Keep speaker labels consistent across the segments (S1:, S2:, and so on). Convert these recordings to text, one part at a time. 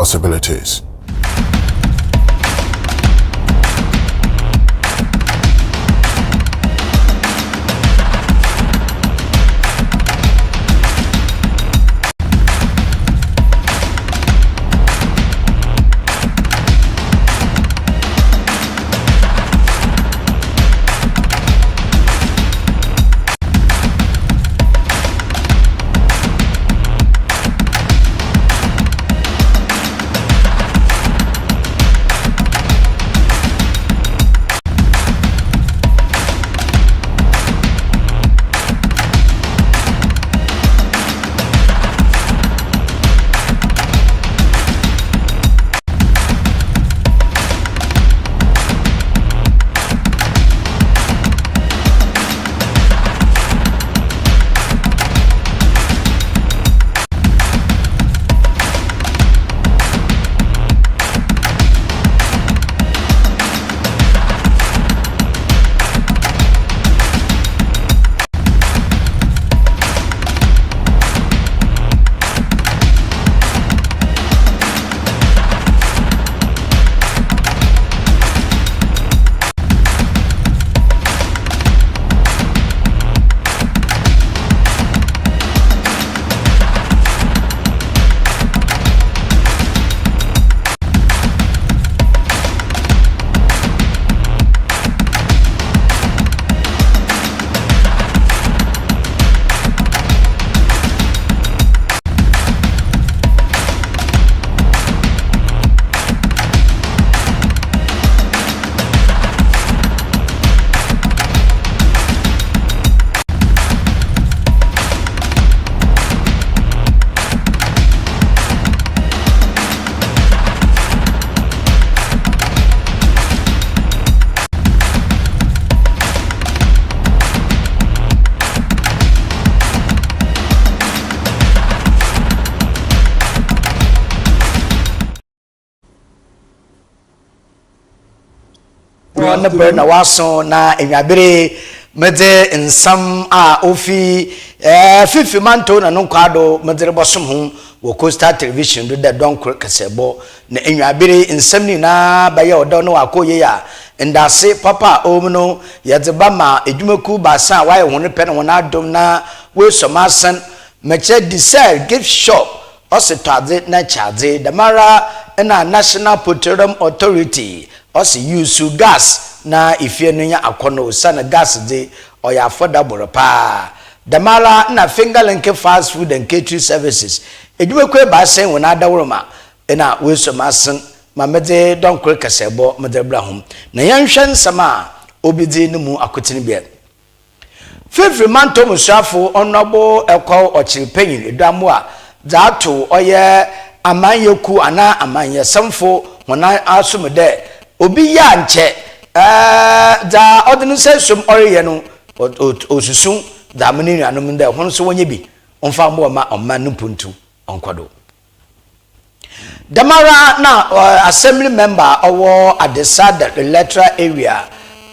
S1: possibilities.
S2: na burn waso na enwabere mede nsam a ofi fifi manto na no kwado mede bosom ho wo Coastal Television do da don kasebo na enwabere nsam ni na baye odo no akoye ya ndase papa omno yedeba ma edwumaku basa waye hone pe na wona adom na we somasan meche diesel gift shop ositade na charge damara na National Petroleum Authority osi use gas na ifie no nya akono sana gas de oya affordable pa damara na fingerlink fast food and catering services edwumaku ba sen wona adawroma na we somasan mamede don kure kasebo medebra hom na yanhwe nsama obidi no mu akotini bia fifri manto musafo onobo ekọ ochiripenyin edamo a zato oye amanyeku ana amanye samfo wona asumde obi ya nche da odinu sesum oreye no osusun da meninu anom de hono so wonye bi onfa mbo ma omma nupuntu onkodo damara na assembly member owo adesada electoral area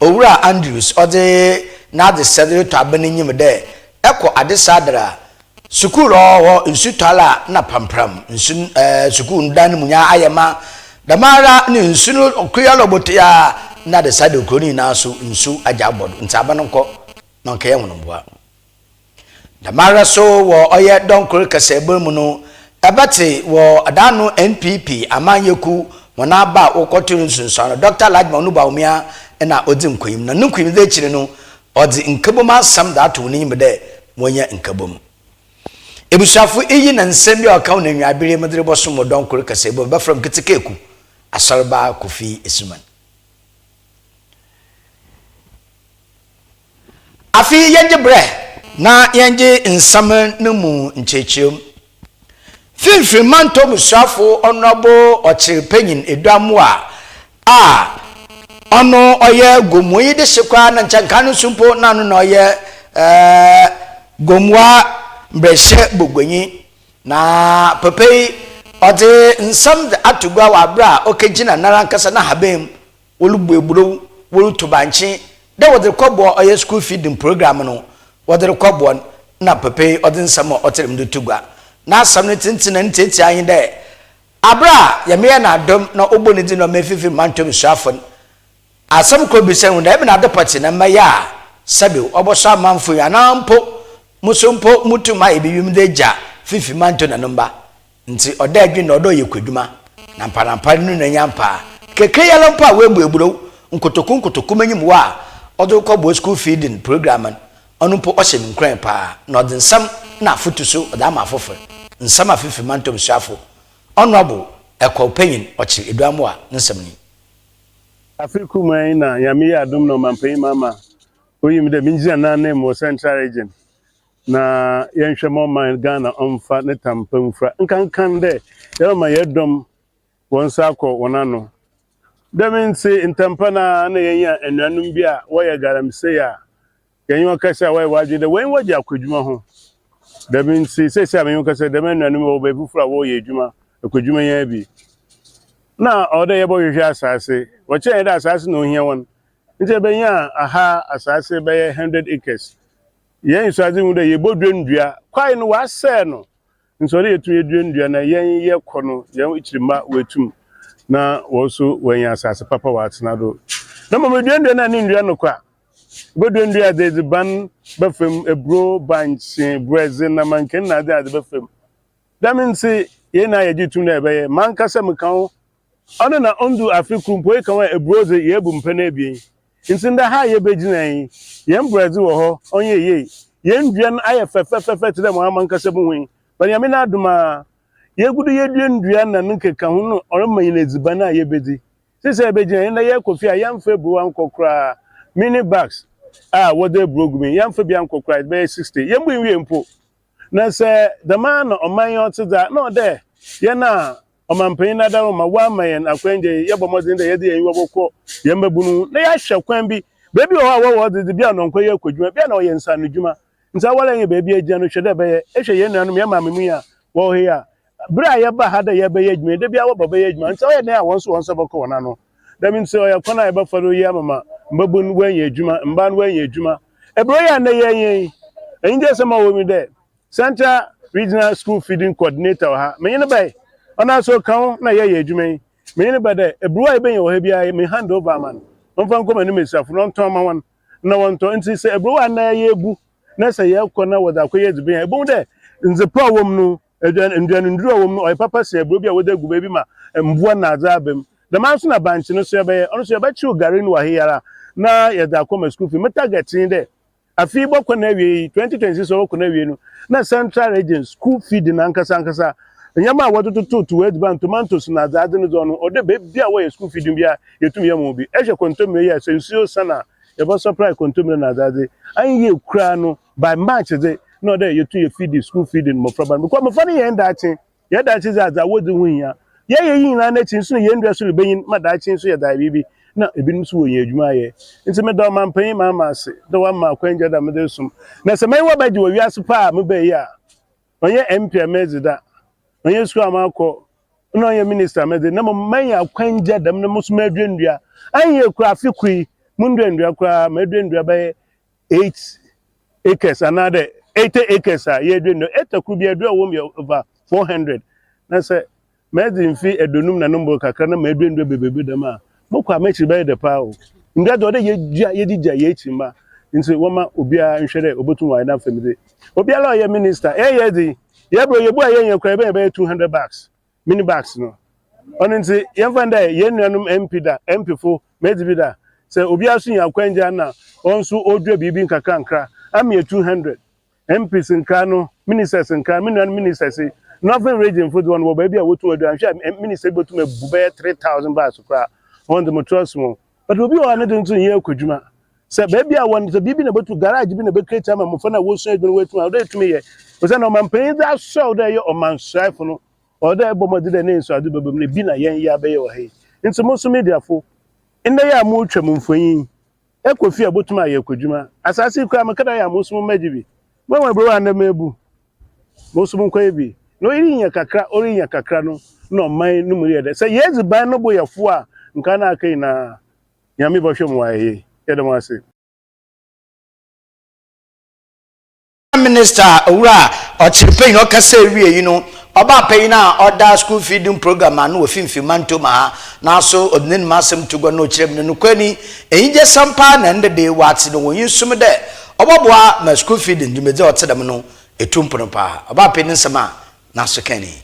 S2: owura Andrews ode na adesada to abanyim de eko adesadara sukuru owo nsutala na pampram nsun sukuru ndan munya ayema damara ni nsunu okuya lobote ya na adesada okroni na so nsu ajabodo ntaba nko na nke yenwo boa damara so wo oye donkore kasebel mu no abate wo adano NPP amanyeku wona ba okotiru nsunsan Dr. Lajma onuba omia na odi nkoyim na nkoyim de chire no odi nkabom asam da to ni mede wonya nkabom ebusafu eyi na nsem bi akaw na nwabire medre boso mo donkore kasebo ba from kitikeku ASORBA KOFI ESSUMAN afi yenje bre na yenje nsam no mu nchechiem Fifri manto musafo onobo ochiripenyin edwamu a ono oye gomuyi de sekwa na nchankanu sumpo na no oye gomwa mbreshe bogwenyi na pepe ode nsam de atugwa wa bra okegina narankasa na habem wolubu eburo wolu tubanchi de wode kobo oye school feeding program no wode kobo na pepe ode nsam oterem de tugwa na samne tintin nteti ayin de abra ya me na dom na oboni di no mefifi mantom suafo asam ko bi se hu na be na depot na maya sabe oboso amanfo ya na mpo musompo mutuma ebibim de ja fifi manto na numba nti oda adwi na odo yekwaduma na mparampa nu na nyampa keke yalo mpa we bueburo nkotoku manyim wa odo ko bo school feeding program onu mpo ohye nkran pa na odinsam na fotuso oda ma afofo nsam afifi manto suafo honorable ekopenyin ochi eduamu a nsam ni
S1: Africa man na yami ya dum no mampai mama oyim de minjia na name mo central region na yenhwe mo man Ghana onfa ne tampamfra nkankan de ye ma yedom wonsa akọ wonano dem nsi ntampa na yenya enuanum bi a wo ye garamse ya yenyo okasa wo wadwe de wen waje akwadwuma ho dem nsi sese amenyo okasa dem enuanum wo be bufura wo ye adwuma akwadwuma ya bi na ode ye bo hwehwe asase wo che da asase no hia won nje benya aha asase be 100 acres yen swazi mu de ye bodwendua kwai no wase no nso de yetu edwendua na yen ye kono yen ichirima wetum na wo so wanya asase papa watena do na mo medwendua na ni ndua no kwa bodwendua de ban bafem ebro banchi brezil na manken na de bafem daminsi ye na ye jitum na be man kasa mkan ono na ondu Africa mpo e kan ebroze ye bu mpana ebien nsinda ha ye beginan ye Brazil wo ho onye ye ye nduan aye fefefefe tede mo amankase bu hwen bani ame na aduma ye gudu ye duan na nkeka ho no oroman eziban a ye bedi sese beginan na ye KOFI a yamfa bu ankokra mini bags wode brogumi yamfa bi ankokra be 60 ye mbu wie mpo na se the man oman yotida no de ye na omampanyin na dawo ma wa mayen akwanje ye bomodin de ye de yin woboko ye mbabunu na ya hwe kwan bi bebi o wa de bia no nkwa ye kwadwuma bia na o ye nsa no dwuma nsa wala ye bebi agya no hwede be ye ehwe ye nuanom ye mamemu ya wo he ya bra ye ba ha da ye be ye dwuma de bia wo baba ye dwuma nsa o ye na wonso boko wona no da min se o ya kwana ye ba faro ye mama mbabunu wan ye dwuma mba no wan ye dwuma ebro ya na ye yin enje se ma wo mi de Central Regional School Feeding Coordinator ha menye bai ona so kan na ye adwuma me ne bade ebruwa ebe ye wo ha bia me hand over man onfa nko mani mesafo no nton ma wan na won to nti se ebruwa na ye ebu na se ye kọ na woda kọ ye dzibe ebu de nze pa wom no nduan nduru wom no oi papa se ebru bia woda gu bi ma mbuwa na adza abem the man so na banchi no so ebe ono so ebe chi ogare no wa hiyara na ye da kọ ma school fee meta gatin de afi bokọ na wie 2026 so bokọ na wie no na Central Region School Feed na nkasa nyama wadututu wedban tomatoes na adade no do no ode be bia wo school feeding bia yetum yam obi ehwe kontomire ya sensuo sana ye bo supply kontomire na adade anye kura no by March de no de yetu ye feed school feeding mo problem because mo fani ye ndachi za wodi hunya ye yin na na chin so ye ndua so beyin madachi so ye da bibi na ebinim so wo ye adwuma ye nti me do mampan mama ase do wa ma kwanja da me de sum na se men wa baji wo wiase pa me be ya onye MP amezida onye school amako no onye minister mede na manya kwanja dam na musuma adwendua anye kura afikui mundwendua kura madwendua be 8 acres another 80 acres ye adwendua etaku bi adua wo me over 400 na se mede mfi edonum na number kakra na madwendua bebebe dam a mokwa mechi be de pa o ndado de ye dija ye chimba nti woma obia nhwere obotum wa na family obia la ye minister ye di ye bro ye bu ayen kra be 200 bucks mini bucks no ono nti ye fanda ye nuanum MP fo medi bi da se obi asu ya kwanja na onso odua bibi nkaka nkra am ye 200 MPs nkra no ministers nkra nuanum ministers Northern Region for the one wo ba bia wotu odua nhwa minister botum ebu be 3000 bucks kra on the trust mo but obi o ane dun ye akwadwuma se ba bia won se bibi na botu garage bi na be create ama mo fa na wo so edun wetu a do tumi ye Osa no man pay that show there your man strife no or there bomodi de ne so adu bebem ne bi na yen ya be yo he nti mo so media fo inde ya mo twam mfonyin KOFI abotuma ye kwadwuma asase kwa makada ya mo so magibi mo wa bro na mebu mo so nkwa bi no irinya kakra no no man no muri de say yezi ban no boyefo a nka na akai na nyame bohwe mo wa he ye de mo ase
S2: minister owura ochirpe no kasa wie oba pay na order school feeding program anu ofimfi mantoma na so odnen masem tugo no chirem no kwani enje sampa na ndede wati no yinsum de oboboa ma school feeding dumeze otedam no etumpono pa oba pay nsema na so kani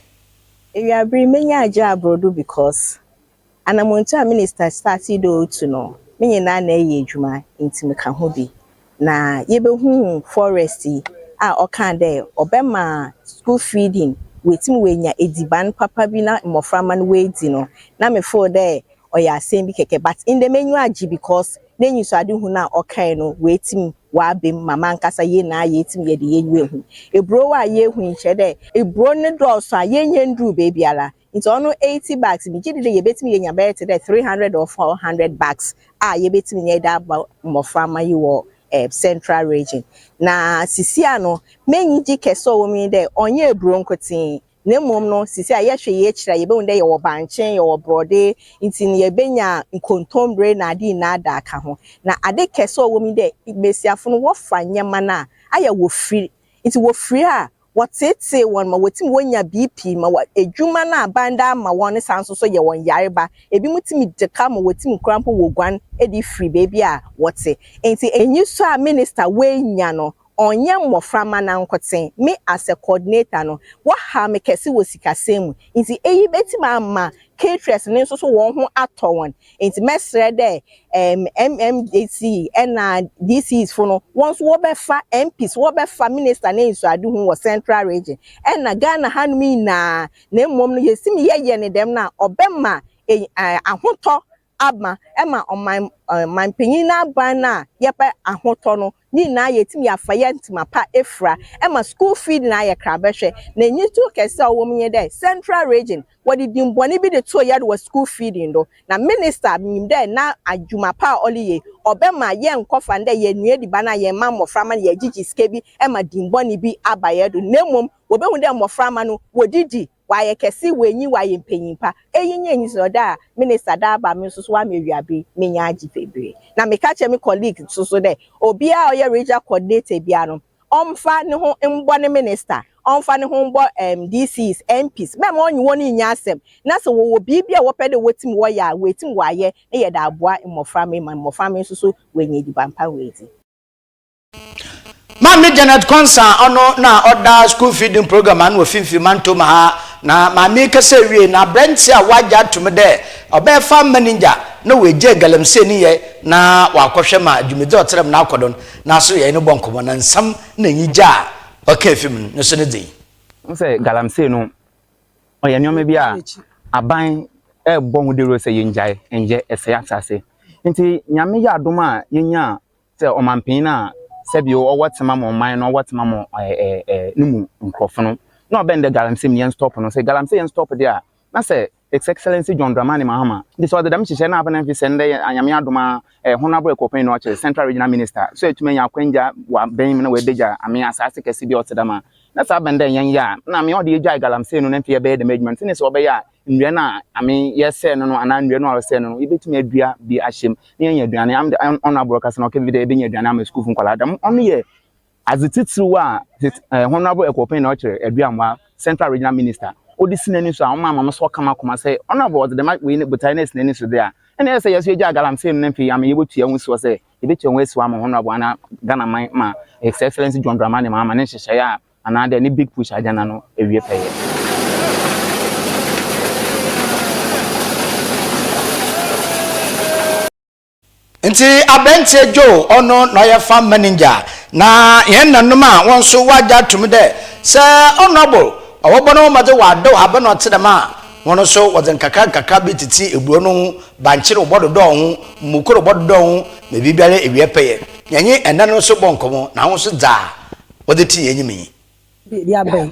S3: area bri menya aja abrodo because anamonto minister started do to no menye na na eye adwuma intime ka ho bi na yebehu forest a okan de obema school feeding wetim wenya ediban papa bi na mmoframa no wedi no na me for there oya asem bi keke but in the menu agi because nenyu so ade hu na okan no wetim wa bem mama nkasa ye na yetim ye de yenyu ehu ebro wa ye hu nche de ebro ne do so ye nyendru baby ala nti ono 80 bags bi gidi de ye betim ye nya be te de 300 or 400 bags a ye betim ye da mmoframa yi wo central region na sisia no menyi ji keso wo mi de onye ebro nkotin na mom no sisia ye hwe ye kira ye be wonde ye wo banchen ye wo brode nti ne ye benya nkontombre na adi na ada aka ho na ade keso wo mi de besiafo no wo fanye mana aya wo free nti wo free a wotete won ma wotim wonya BP ma edwuma na abanda ma won sanso so ye won yareba ebi mutimi deka ma wotim krampo wogwan edi free baby a wote enti enyi so a minister wenya no onye mmoframa na nkoten me as a coordinator no wo ha me kese wo sikasem nti eyi betima ma caterers ne so won ho atowon enti mesre de MMDC and DCs for no once wo be fa MPs wo be fa minister na nso ade hu wo central region and na Ghana hanumi na mmom no yesim ye ne dem na obema ahoto abma ema man panyin na ban na yepa ahoto no ni na yetim ya fa yentima pa efra ema school feed na ye krabehwe na nyitu kese owo mnye de central region wodi dimboni bi de to yade wa school feeding do na minister mim de na adwuma pa oliye obema ye nkofa nde ye nue di bana ye ma moframa ye gigi skebi ema dimboni bi abaye do nemom wobehu de moframa no wodidi waye kesi wenyi waye mpanyimpa eyinye nyiso da minister da ba me so wa mewiabe menya agi febre na me ka che me colleague so de obi a oye regional coordinator bia no omfa ne ho mbo ne minister omfa ne ho mbo DCs MPs me ma onyi woni nya asem na so wo bibia wo pede wotim wo ya wetim waye ne ye da aboa mmoframa so wenye di bampa wezi
S2: Mami Janet Konsa ono na order school feeding program anu ofimfi mantoma ha na mami kase wie na Brenti a waja tum de obefa manager na weje galamse ni ye na wakohwe ma dwumede otrem na akodon na so ye no bonkomo na nsam na nyija oka fim no so ne dei
S4: nse galamse no oye nyome bia aban bo hu de ro se yenjae enje ese asase nti nyame ya adoma yenya se omanpin na sebio owatema mo man no owatema mo numu nkrofo no na obende galamse yen stop no se galamse yen stop there na se excellency John Dramani Mahama this was the dam hye na abana fi sende anyame adoma honorable ekopin no che central regional minister so etuma nya kwanja wa ben na we deja ame asase kesi bi otedama na sa bende yen ya na me ode ejai galamse no na fi be the management ne se obeya nwe na ame yese no no ana nwe no awse no ibetuma adua bi ahyem na yen aduane am honorable kasa no ke video be nya aduane am school fun kwala dam onu ye azititru wa honorable ekopin no che aduanwa central regional minister odisine so amama so kama koma say honorable the mic we botaines nani so there and yes yes you galamse no mfi am yebutua hu so say yebetua hu asiwa ma honorable ana Ghana man ma excellency John Dramani Mahama ne hyehyɛ ya ana de ni big push agana no ewie pɛyɛ
S2: nti Abrenti Jo ono no ye farm manager na yen nanom a won so waja tum de se honorable owobono maze wado abano tedama wono so wozen kaka bititi ebuo no banchire obododo ho mukoro obododo ho na bibiare ewie peye nyenye enda no so bonkomo na ho so za wodeti yenyimi
S5: dia ben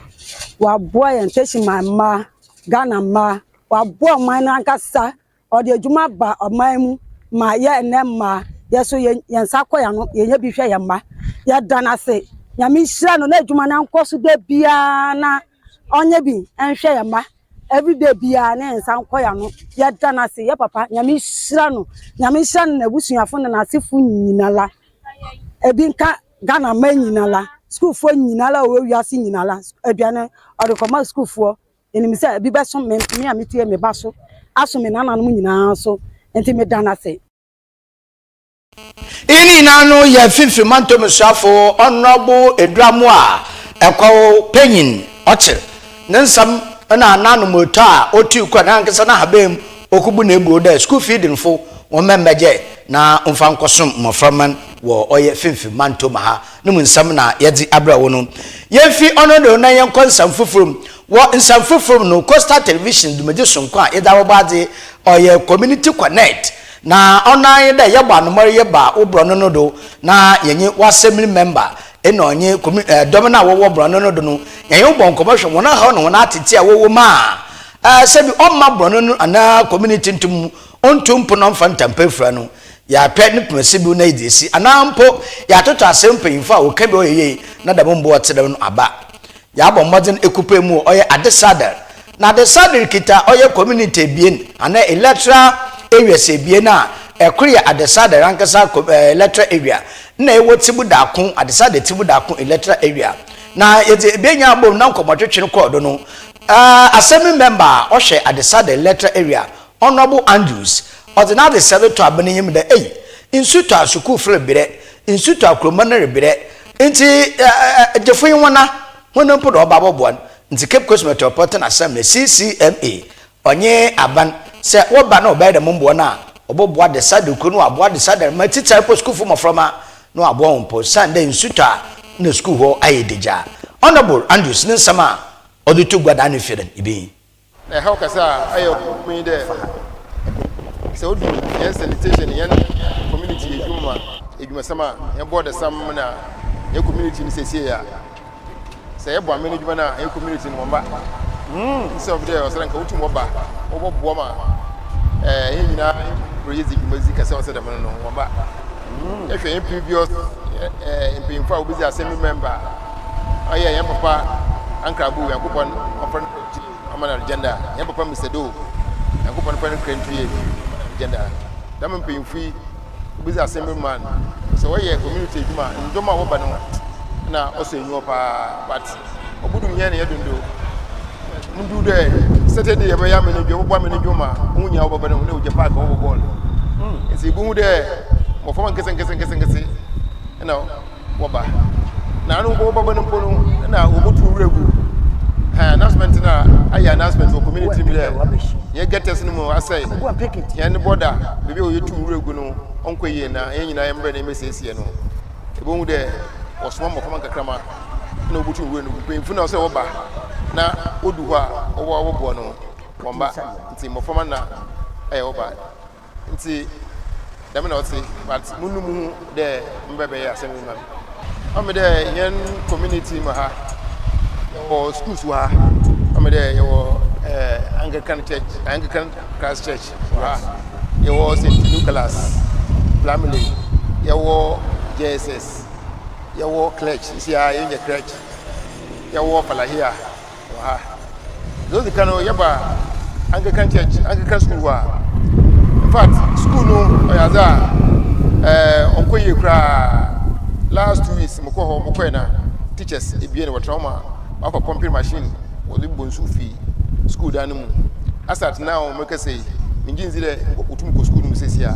S5: wa boy enteshi mama Ghana ma wa boy man na nkasa ode adwuma ba oman mu ma ye enema yeso yensa koya no yenye bi hwe ye ma ye dana se nyame hira no na adwuma na nkoso de bia na onye bi enhwe ya ma everyday bia na ensan koya no ye dana se ye papa nyame hira no na busuafo na asefo nyinala ebi nka Ghana ma nyinala school for nyinala o wiase nyinala aduane ode koma school for enim say bi beso me a metie me baso aso me nana no nyina so enti me dana say
S2: ini nanu ya fifi mantom suafo honorable edramu a ekwo penyin oche nensam na nanu moto a otu kwa na nkesa na habem okubu na ebu da school feeding fo wo membeje na umfa nkosom moframan wo oye fifi mantom ha no nsam na yedi abra wo no yefi onodo na yenko nsam fufurum wo nsam fufurum no Coastal Television dumeje sonko a yeda wo baade oye community connect na onan da yeba no mari yeba obro no do na yenye assembly member eno onye domina wo bro no do no yenye bon commercial wona ha no na atete a wo ma sebi omma bro no ana community ntum ontum pono mfantampefra no ya pet ne presibu na idesi anampo ya toto asempanyimfo a woka bi oyeye na da bombo otedem no aba ya bo modern ekupe mu oye adesadel na adesadel kita oye community bien ana electoral area se bie na ekuri adesade rankasa electoral area na ewo tibu da kun adesade tibu da kun electoral area na yete benya bom na nkomotwetwe ko do no assembly member ohwe adesade electoral area honorable Andrews ordinary senator abanyim da insuto asuku free bire insuto akromana bire enti defoyin wona hono podo babobon nti Cape Coast Metropolitan Assembly CCMA onye aban se woba na obey de mombo na oboboa de sade kunu aboa de sade ma teacher po school for froma no aboa ompo sande nsuta na school ho ayedeja honorable Andrews nsama odutu gwada na fere ibi
S6: na how kasa ayo me de se odu yen sanitation yen community ejuma sama yen board sam na yen community ni sese ya se ye bo amene ejuma na yen community ni momba so of there osaranka utu moba oboboa ma nyina project ejuma kasa osada man no momba ehwe yen previous impinfa obizi assembly member aye yen papa ankrabu yakopon ofran amana agenda yen papa Mr. Do yakopon pan krentue agenda dam impinfi obizi assembly man so we community ejuma ndoma wo ba no na oso enyo pa but obudu nya na yedundo mundu de Saturday yaba ya mene dwo bo mene dwoma unya wo ba no ne uje park wo ball esi bu de mo fama nkese na wo ba na anu wo ba no pono na obutu regu announcement na aya announcement for community mi there ye getters no mo asai ye ne border bebe o yetu regu no onkoye na ye nyina ye mbre na mesesie no ebo de osoma mo fama nkakrama na obutu regu no pemfu na o se wo ba na odu ho a wo bo no womba nti mo fama na wo ba nti dem na oti but munum de mbebe ya assembly man ame de yen community ma ha o schools wa ame de yo Anglican Christ Church wa yo St. Nicholas Family yo JSS yo Church isi ya yen church yo Falahia wa those kanu yaba Anglican Church Anglican school wa in fact school no oyaza onkoye kra last 2 weeks moko na teachers ebie ne trauma akọ pumping machine wodi bonsu fi school dan mu asat now make say minjinzi de otum ko school mu sesia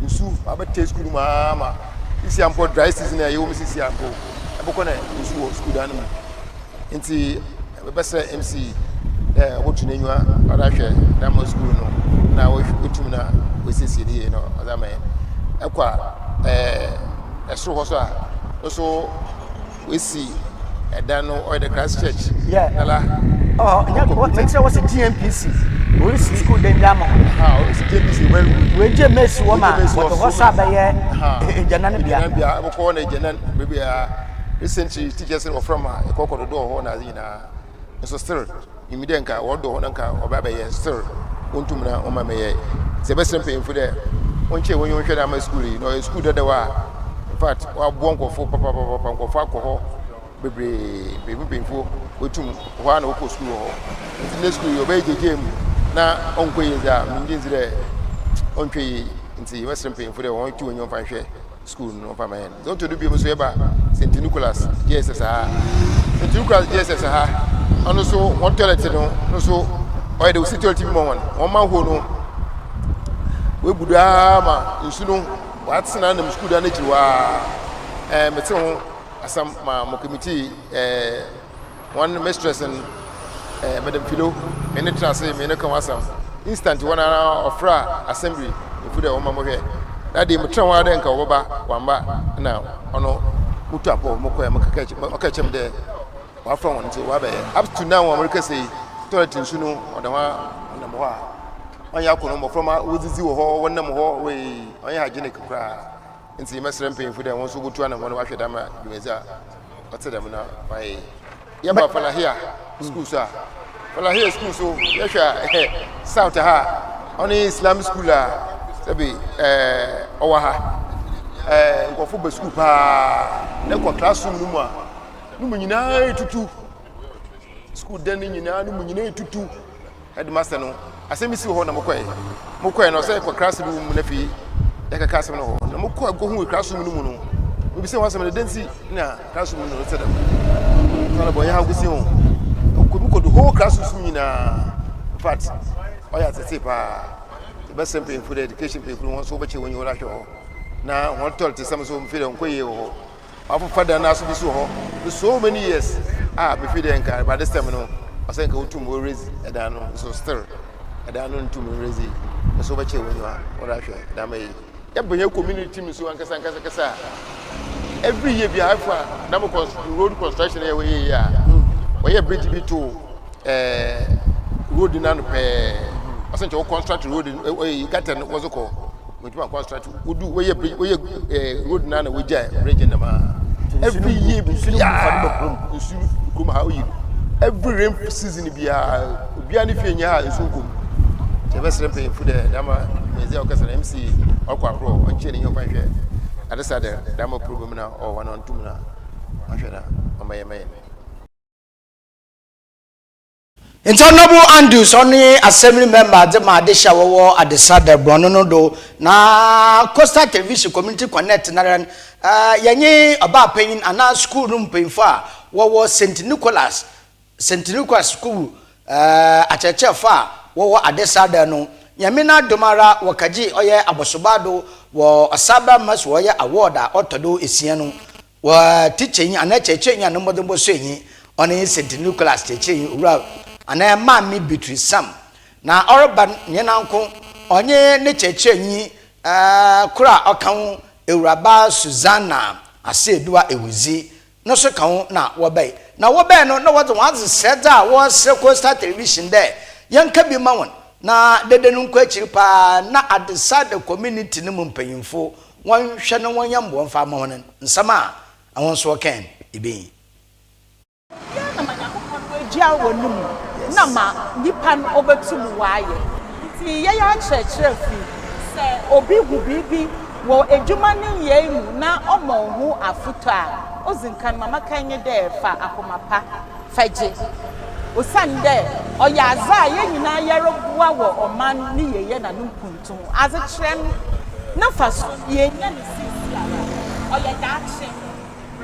S6: nsu abate school ma isi ampo dry season ya yo misisi ampo aboko na nsu school dan mu nti besa MC wotu nenwa adahwe damo school no na wotum na wesisi ni no azama ekwa esro ho so a so wesi edano or the Christ Church ala
S2: what makes was a GMPC we see school den jamo
S6: it's GMPC well
S2: we je mess woman but what sabaye janan bia
S6: ko na janan maybe recently teachers from ekokodo do ho na zina so still imidenka wodo ho nanka obabaye still ontum na o mamaye se besem pemfu de onche wonyo hwede ama school no school de wa in fact wa bonko fo papa ko fa ko ho bebre pemfu otum ho na ko school ho nti school yo be jejem na onko yeza minjin zire ontwe nti western pemfu de won ti wonyo fa hwe school no pa man don't do bi mo so eba St Nicholas JSS ha St Nicholas JSS ha ono so one toilet no so oy de security mo won ma ho no we budu ama nsu no watsena na school da na ji wa mete ho asam ma mo committee one mistress and Madam Philo me trance me no kan wasam instant one ofra assembly if the woman mo here that dey mutran wa den ka wo ba wamba na ono mutu apo mo ko ka chem de wa from one to wa be up to now America say toilet nsu no odawa na mo ha onya ko no mo from wozizi wo ho wonnam ho we onya hygienic kra nti mesrem pen fu de won so gutu na mo no wa hweda ma dumeza ote dem na bai yaba fala here school sir fala here school so yahwa south ha oni Islam school a sabi owa ha nkofo ba school pa na ko classroom no mu a no mu nyina tutu school den nyina no mu nyina tutu headmaster no asemi si ho na mokoe no say ko classroom na fi ya ka classroom no ho na mokoe go hu classroom no mu no obi se ho asem na densi na classroom no se da na boy ha gusi ho ko do whole classroom nyina in fact oya tete pa best simple for education people won so bache won yora hwe na won tol te sam so mfire nkoye ho afu fada na so bi so many years be fide enka by this time no asen ka utum we raise eda no so still eda no utum raise so bache won yora hwe da mai yabanya community mi so ankasa every year bi afa na mo road construction e we ya we bridge bi to road na no pe asan che construct road you got an was ko we do construct we do we road na we jai bridge na ma every year bi su kuma how you every rain season bi obi ani fi nya ha su kom che be sere pe fu de dama mezi o kasa MC okwa pro o che ni yo kwan hwe adesa de dama program na o one on two na ahwe na o maye
S2: Honorable Andrews only assembly member de ma de shawo adesa de brono no do na Coastal Television Community Connect na yenye aba panyin ana school room penfo a wo St Nicholas school acheche fa wo adesa de no yamina domara wakaji oye abosobado wo asaba mas wo ye award a otodo esia no wa teaching ana cheche nya no modembo so yin oni St Nicholas teaching ura ana ma mi betri sam na orban nyenanko onye ne cheche nyi kura okan ewuraba Susanna asedua ewuzi no so kan na wobai no na what said that was Coastal Television there yanka bi ma won na dedenu nko akiri pa na adesa the community no mpanyimfo won hwe no won yambo mfa ma won nsama awon so ken ibe
S7: na manyakopon wajia wonum na ma nipan obetum waye ti ye ya church fi se obi gu bibi wo edwuma ne ye mu na omo hu afuto a ozinkan mama kanye de fa akomapa faje osande oyaza ye nyina yerobuwa wo oman ni ye na numpuntum aze kire na faso ye nya ne sisi ala oya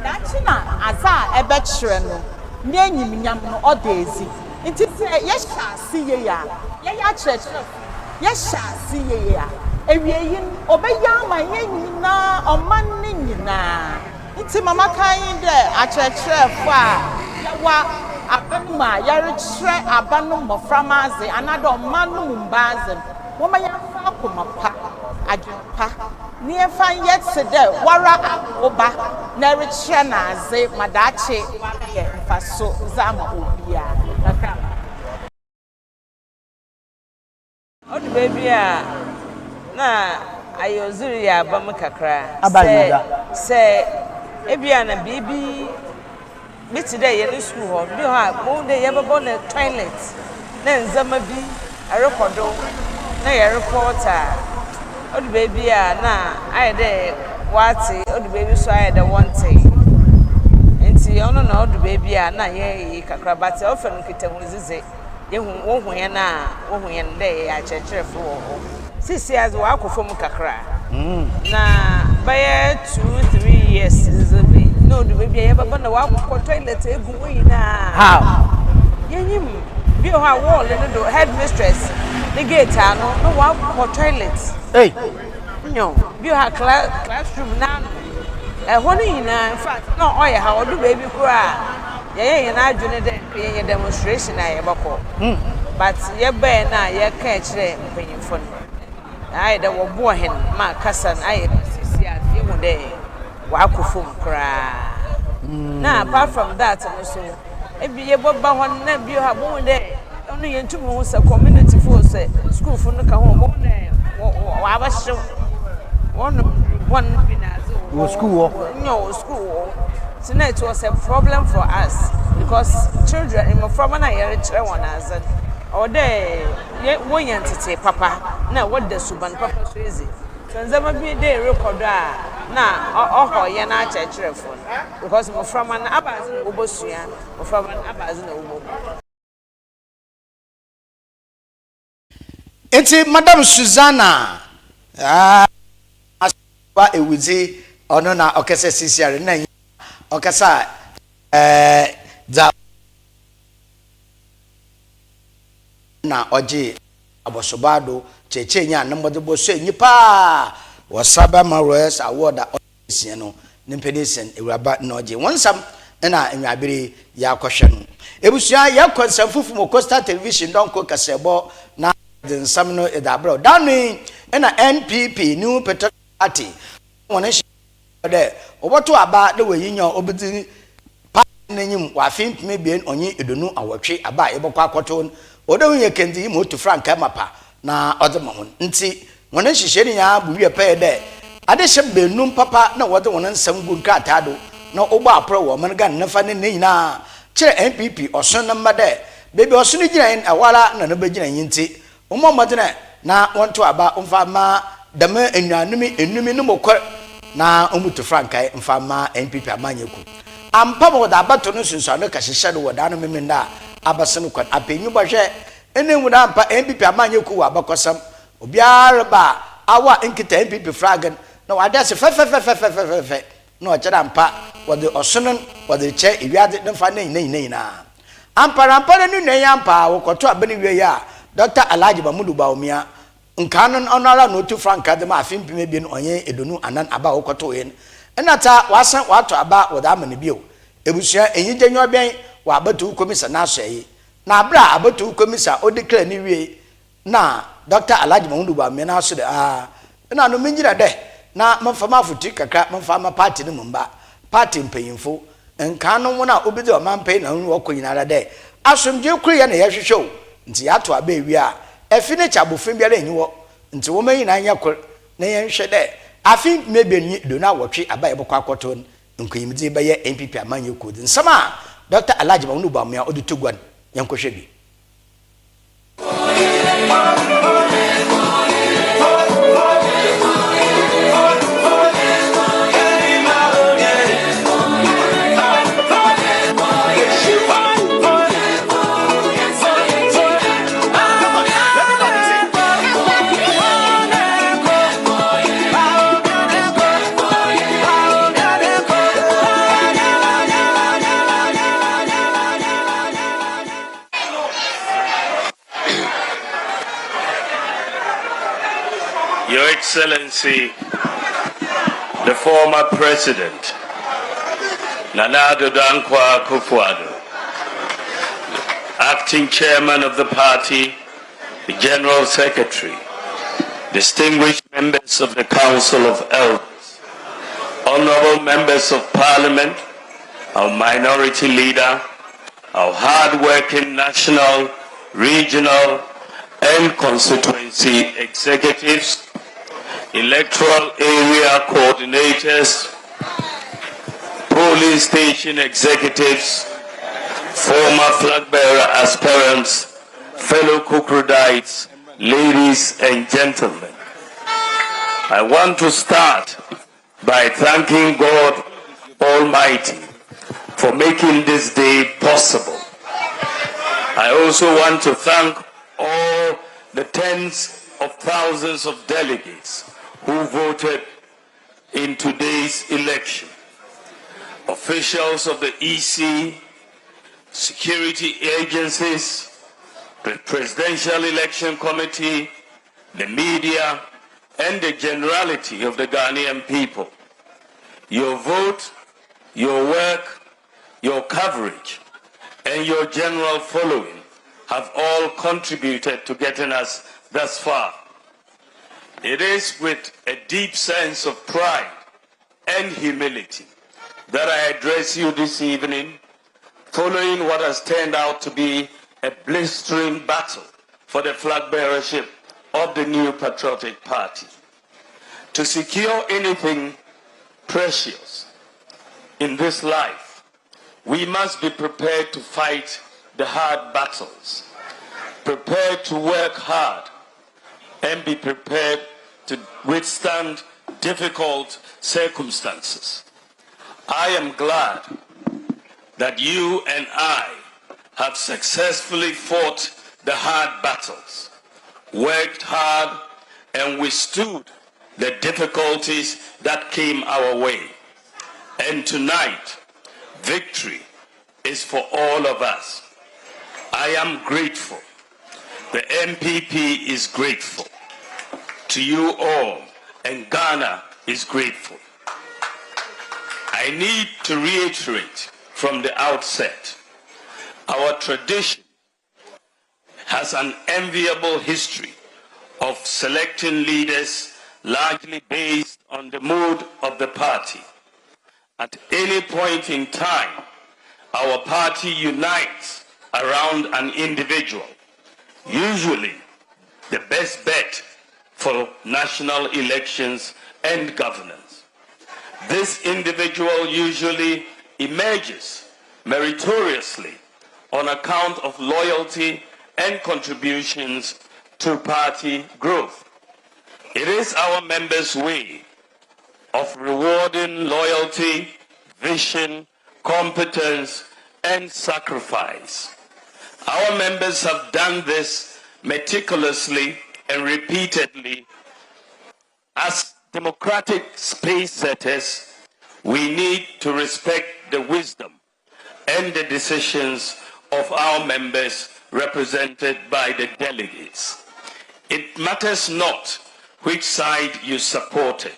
S7: dachi na aza ebe kire no ni enyim nyam no odezi nti se ye sha si ye ya church ye sha si ye ya ewiyin obeya ma ye nyina oman ni nyina nti mama kan de achechre fa wa abanuma yare chre abanum moframaze anado manum mbaze woma ya fa komapa ajupa ni efa yet se de wara oba na rechre na aze madache ye mfaso zama obia nakra
S8: odu baby a na ayozuri ya bam kakra se ebia na bibi biti de ye school ho bi ha mo de ye bebo na toilet na nzama bi arekodo na ye reporter odu baby a na aye de wati odu baby so aye de wanting enti ono na odu baby a na ye kakra bati ofen kitamuzize ye hu ye na wo ye de ya chechefo wo sisi az wa akofo mu kakra na by 2-3 years no the baby ever been a walk for toilet how him be a wall and the headmistress the gate no walk for toilet
S2: Hey,
S8: no be a classroom now in fact no oh yeah how do baby cry yeah na adwene de demonstration na ye bako but ye be na ye ka kire mpanyimfo no ai da wo bo hen ma kasa na ai sisi a ye mu de wa akofom kra na apart from that also e bi ye bo ba hon na bi ha bo de onu ye ntum ho se community force school fu no ka ho mo na wa ba hye one binazo
S2: wo school
S8: no school. So now it was a problem for us because children in from na yere chere won azan or dey won entity papa na what the suban papa so easy so nzama bi dey record na oho ye na chere phone because mo from na abazin obosua mo from na abazin obo.
S2: Enti Madam Susanna ba ewuzi ono na okese sisiare na okasa za na oji abosobado chechenya na mode boso nyipa wasaba maroes award a no nimpedisen ewraba na oji wonsam na enwabere ya kwhwe no ebusua ya konsamfufu mo Coastal Television donko kasebo na nsam no edabro danu na NPP New Patriotic Party wona de oboto aba de wayinya obedi pa nanyim wa finpime bien onye edonu awotwe aba ebokwa akoto odo ye kendi moto franka mapa na odema hon nti wona hihye ni ya bu wie pa de ade hye benum papa na wode wona nsam gu krata do na ogbo apro wo man ga nafa ne nyina kire NPP oson na made bebi oson gina en awala na no begina yinti umomodene na wonto aba umfa ma dama enumi no mokor na omuto frankai mfama NPP amanyeku ampa mo da abato no sunso no kahihye do woda no memenda abasem kwan apenyu bohwe enemu da ampa NPP amanyeku wa abakosam obiara ba awa nkita NPP fragan na wada se fe no chara ampa wode osonon wode che iwiade mfa na ampa no nne ampa wokoto abani wie ya Dr. Alhaji Mamudu Baumia nkanon onara no tu franka de ma afimpime bi no onye edonu anan aba wokoto yen enata wasan wato aba woda amane bio ebusua enyije nyoben wa abatu komisa na asoyi na abra abatu komisa odeclare ni wie na Dr. Alhaji Mamudu Baumia na aso de na no menjira de na mfama afuti kakra mfama party ni mumba party mpanyimfo nkanon wona obedi o mampai na wo konyinara de asomje kuru ya na yehwehwe nti ato aba ewi a efine chabofin biara enyiwo nti wo mayi na anya kor na yenhwe de afin mebeni do na wotwe aba ebokwa akoto nkuyimdi be ye NPP amanye kodi nsama Dr. Alhaji Mamudu Baumia odutugwan yankohwe bi
S9: Your Excellency, the former President, Nana Addo Dankwa Akufo-Addo, Acting Chairman of the party, the General Secretary, distinguished members of the Council of Elders, honorable members of Parliament, our minority leader, our hard-working national, regional, and constituency executives, electoral area coordinators, polling station executives, former flag bearer aspirants, fellow Kukrodites, ladies and gentlemen. I want to start by thanking God Almighty for making this day possible. I also want to thank all the tens of thousands of delegates who voted in today's election. Officials of the EC, security agencies, the Presidential Election Committee, the media, and the generality of the Ghanaian people. Your vote, your work, your coverage, and your general following have all contributed to getting us thus far. It is with a deep sense of pride and humility that I address you this evening, following what has turned out to be a blistering battle for the flag bearership of the new patriotic party. To secure anything precious in this life, we must be prepared to fight the hard battles, prepared to work hard, and be prepared to withstand difficult circumstances. I am glad that you and I have successfully fought the hard battles, worked hard, and withstood the difficulties that came our way. And tonight, victory is for all of us. I am grateful. The MPP is grateful to you all, and Ghana is grateful. I need to reiterate from the outset, our tradition has an enviable history of selecting leaders largely based on the mood of the party. At any point in time, our party unites around an individual, usually the best bet for national elections and governance. This individual usually emerges meritoriously on account of loyalty and contributions to party growth. It is our members' way of rewarding loyalty, vision, competence, and sacrifice. Our members have done this meticulously and repeatedly. As democratic space setters, we need to respect the wisdom and the decisions of our members represented by the delegates. It matters not which side you supported.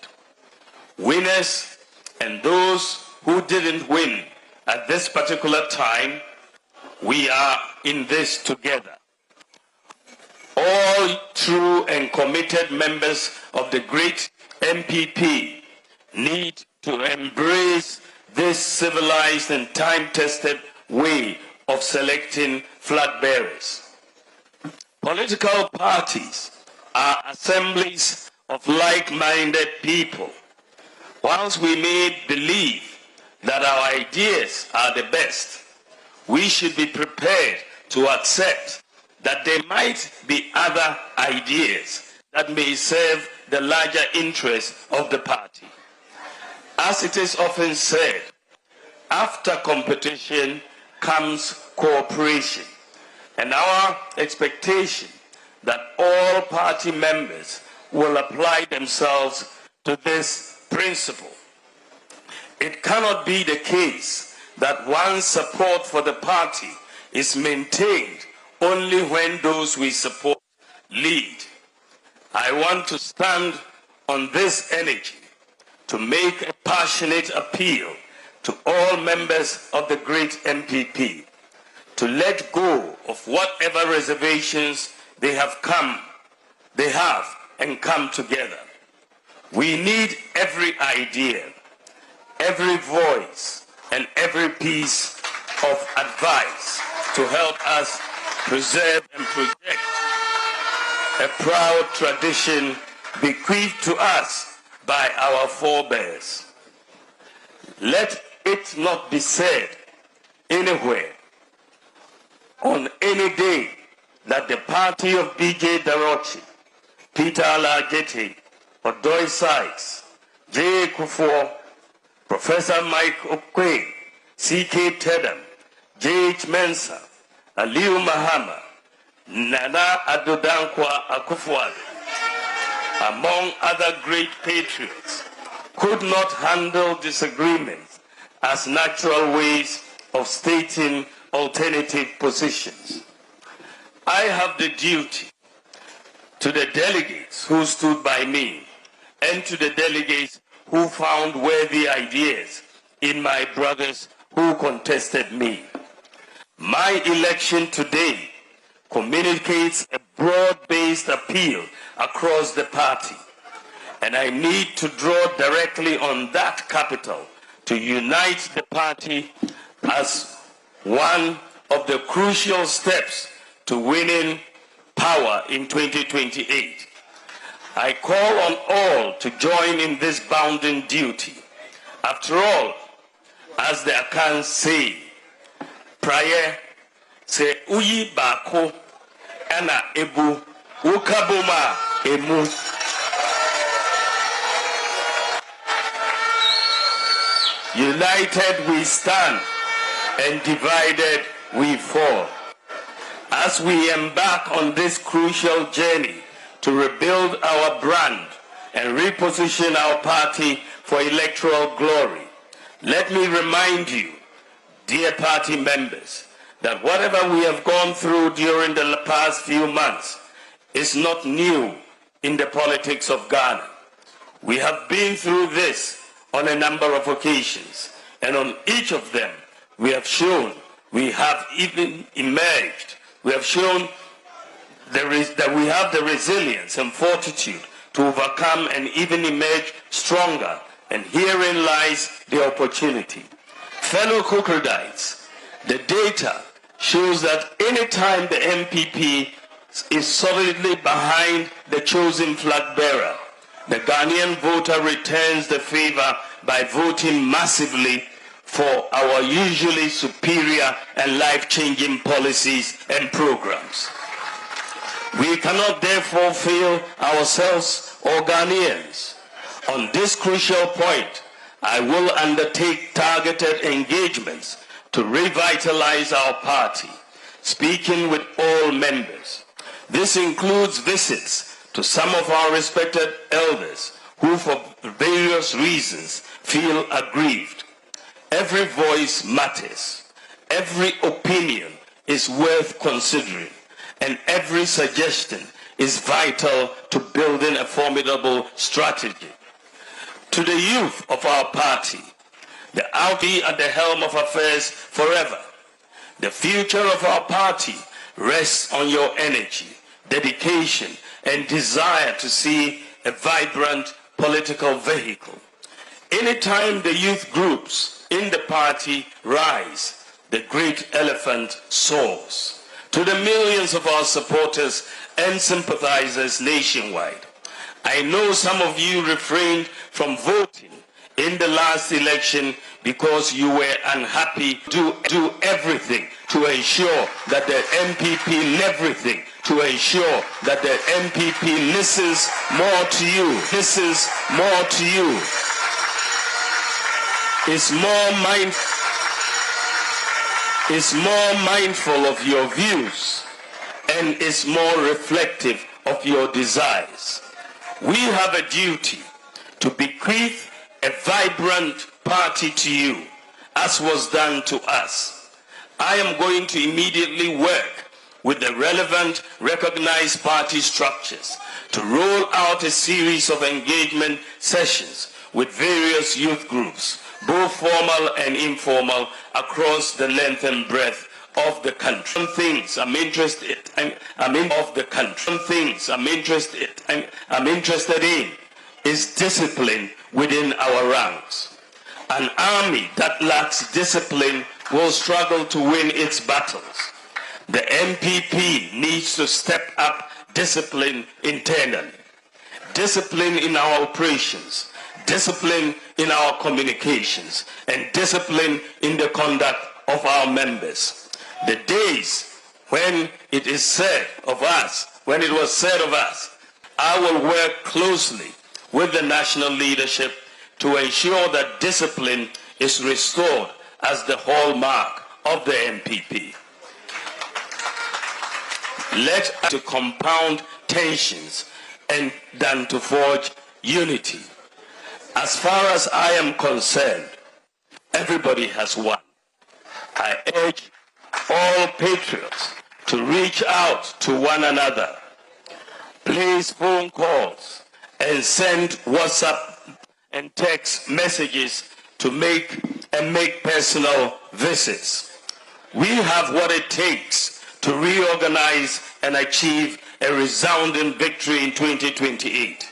S9: Winners and those who didn't win at this particular time, we are in this together. All true and committed members of the great MPP need to embrace this civilized and time-tested way of selecting flag bearers. Political parties are assemblies of like-minded people. Whilst we may believe that our ideas are the best, we should be prepared to accept that there might be other ideas that may serve the larger interests of the party. As it is often said, after competition comes cooperation, and our expectation that all party members will apply themselves to this principle. It cannot be the case that one's support for the party is maintained only when those we support lead. I want to stand on this energy to make a passionate appeal to all members of the great MPP to let go of whatever reservations they have and come together. We need every idea, every voice, and every piece of advice to help us preserve and project a proud tradition bequeathed to us by our forebears. Let it not be said anywhere on any day that the party of B.J. Darochi, Peter Alagete, Odoy Sykes, J. Kufuor, Professor Mike Okwe, C.K. Tedham, J.H. Mensah, Aliu Mahama, Nana Addo Dankwa Akufo-Addo, among other great patriots, could not handle disagreements as natural ways of stating alternative positions. I have the duty to the delegates who stood by me and to the delegates who found worthy ideas in my brothers who contested me. My election today communicates a broad-based appeal across the party, and I need to draw directly on that capital to unite the party as one of the crucial steps to winning power in 2028. I call on all to join in this bounden duty. After all, as the Akans say, prayer se uyi bako ana ebu ukabuma emu. United we stand and divided we fall. As we embark on this crucial journey to rebuild our brand and reposition our party for electoral glory, let me remind you, dear party members, that whatever we have gone through during the past few months is not new in the politics of Ghana. We have been through this on a number of occasions, and on each of them we have shown we have even emerged. We have shown that we have the resilience and fortitude to overcome and even emerge stronger, and herein lies the opportunity. Fellow Crocodites, the data shows that any time the MPP is solidly behind the chosen flag bearer, the Ghanaian voter returns the favor by voting massively for our usually superior and life-changing policies and programs. We cannot therefore fail ourselves or Ghanaians. On this crucial point, I will undertake targeted engagements to revitalize our party, speaking with all members. This includes visits to some of our respected elders who for various reasons feel aggrieved. Every voice matters. Every opinion is worth considering, and every suggestion is vital to building a formidable strategy. To the youth of our party, the outly at the helm of affairs forever. The future of our party rests on your energy, dedication, and desire to see a vibrant political vehicle. Anytime the youth groups in the party rise, the great elephant soars. To the millions of our supporters and sympathizers nationwide, I know some of you refrained from voting in the last election because you were unhappy. Do everything to ensure that the MPP, everything to ensure that the MPP listens more to you, is more mindful of your views, and is more reflective of your desires. We have a duty to bequeath a vibrant party to you, as was done to us. I am going to immediately work with the relevant recognized party structures to roll out a series of engagement sessions with various youth groups, both formal and informal, across the length and breadth of the country. Some things I'm interested in is discipline within our ranks. An army that lacks discipline will struggle to win its battles. The MPP needs to step up discipline internally, discipline in our operations, discipline in our communications, and discipline in the conduct of our members. The days when it was said of us, I will work closely with the national leadership to ensure that discipline is restored as the hallmark of the MPP. Let us to compound tensions and than to forge unity. As far as I am concerned, everybody has won. I urge all patriots to reach out to one another, place phone calls, and send WhatsApp and text messages to make personal visits. We have what it takes to reorganize and achieve a resounding victory in 2028.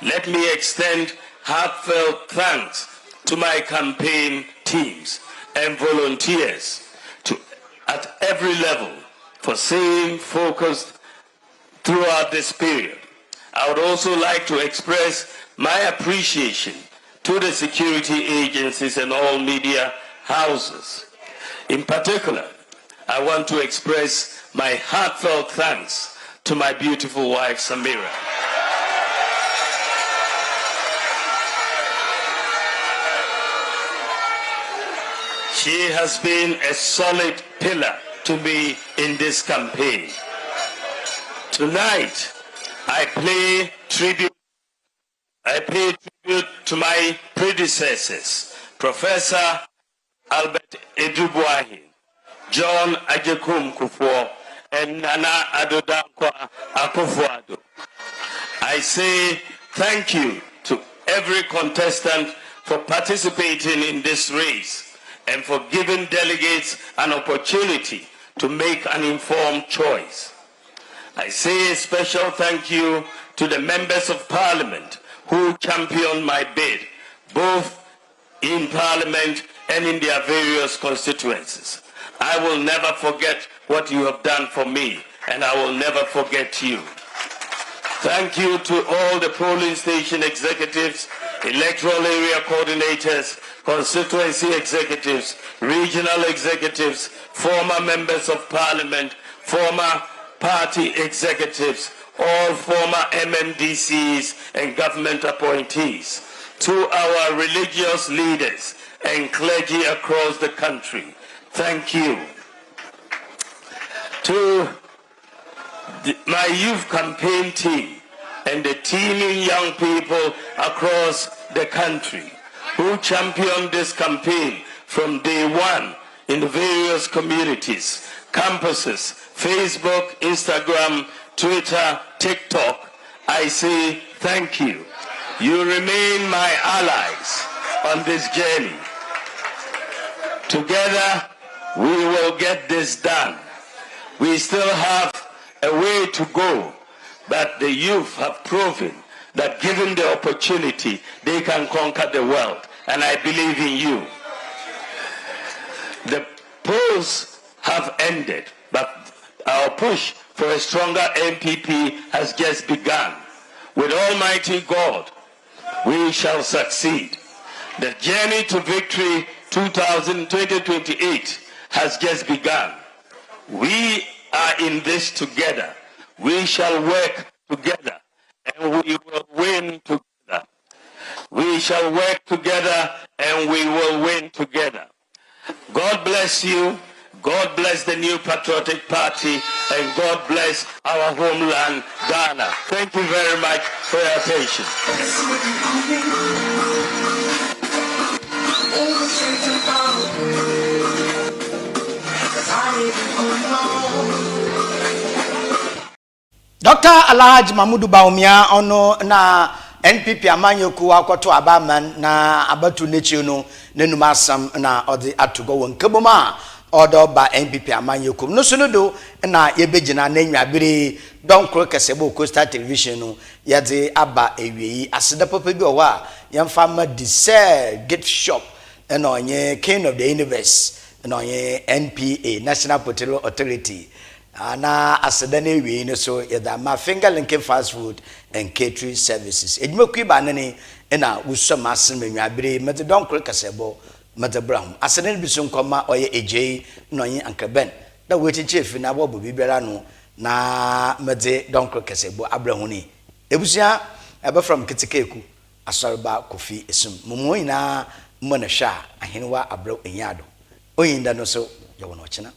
S9: Let me extend heartfelt thanks to my campaign teams and volunteers at every level for staying focused throughout this period. I would also like to express my appreciation to the security agencies and all media houses. In particular, I want to express my heartfelt thanks to my beautiful wife, Samira. She has been a solid pillar to me in this campaign. Tonight, I pay tribute to my predecessors, Professor Albert Edubuahi, John Ajekum Kufuor, and Nana Adodankwa Akufo-Addo. I say thank you to every contestant for participating in this race and for giving delegates an opportunity to make an informed choice. I say a special thank you to the members of Parliament who championed my bid, both in Parliament and in their various constituencies. I will never forget what you have done for me, and I will never forget you. Thank you to all the polling station executives, electoral area coordinators, constituency executives, regional executives, former members of Parliament, former party executives, all former MMDCs and government appointees, to our religious leaders and clergy across the country. Thank you. To my youth campaign team and the teeming young people across the country who championed this campaign from day one in the various communities, campuses, Facebook, Instagram, Twitter, TikTok, I say thank you. You remain my allies on this journey. Together, we will get this done. We still have a way to go, but the youth have proven that given the opportunity, they can conquer the world, and I believe in you. The polls have ended, but our push for a stronger MPP has just begun. With Almighty God, we shall succeed. The journey to victory 2028 has just begun. We are in this together. We shall work together, and we will win together. We shall work together, and we will win together. God bless you. God bless the New Patriotic Party, and God bless our homeland, Ghana. Thank you very much for your attention.
S2: Dr. Alhaji Mahmoud Bawumia ono na NPP amanyoku akwoto abaman na abatu nechi no nenum asam na ode atogo won keboma odo ba NPP amanyoku no so no do na yebegina na nwaabere don kro kesebo Coastal Television no yade aba ewiyi aseda papa bi owa yemfa ma Desert gift shop na onye King of the Universe na onye NPA National Petroleum Authority ana aseda na ewiyi no so yada ma finger linking fast food and catering services edwumakui ba ne na wusoma asen nwaabere mede don kro kesebo mede brahum aseda bi so nkoma oye ejei na onye ankaben na wechichefi na bobo bibera no na mede don kro kesebo abrahu ni ebusia ebe from kitikeku ASORBA KOFI ESSUM mumo ina mo na hwa ahenwa abrahu enyado oyinda no so ye wono chena